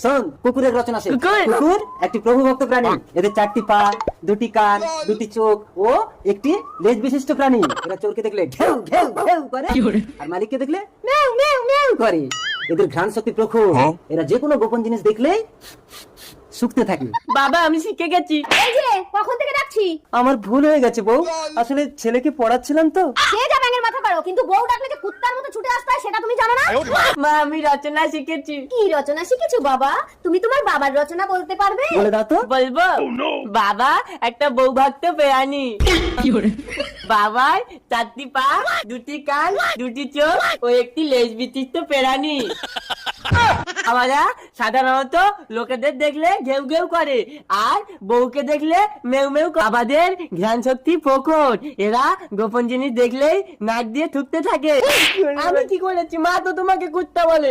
শোন, কুকুরের রচনা শেখ। কুকুর একটি প্রভুভক্ত প্রাণী। এদের 4টি পা, 2টি কান, 2টি চোখ ও একটি লেজ বিশিষ্ট প্রাণী। এরা চোরকে দেখলে ঘেউ ঘেউ ঘেউ করে আর মালিককে দেখলে ম্যাউ ম্যাউ ম্যাউ করে। এদের ঘ্রাণ শক্তি প্রখর। এরা যে কোনো গোপন জিনিস দেখলেই শুকতে থাকে। বাবা আমি শিখে গেছি। এই যে কখন থেকে ডাকছি? আমার ভুল হয়ে গেছে বউ, আসলে ছেলেকে পড়াচ্ছিলাম তো। সে যা ব্যাঙের মাথা করো, কিন্তু বউ ডাকলে যে কুত্তার মতো ছুটে আসতে হয় সেটা তুমি জানো না? মা আমি রচনা শিখেছি। কি রচনা শিখেছো বাবা? তুমি তোমার বাবার রচনা বলতে পারবে? বলে দাও তো। বলবো? বাবা একটা বউ ভক্ত প্রাণী। বাবার 4টি পা, 2টি কান, 2টি চোখ ও একটি লেজ বিশিষ্ট প্রাণী। আমরা সাধারণত লোকেদের দেখলে ঘেউ ঘেউ করে আর বউকে দেখলে মেউ মেউ করে। আমাদের জ্ঞান শক্তি প্রখর। এরা গোপন জিনিস দেখলেই নাক দিয়ে থুকতে থাকে। আমি কি করেছি? মা তো তোমাকে কুত্তা বলে।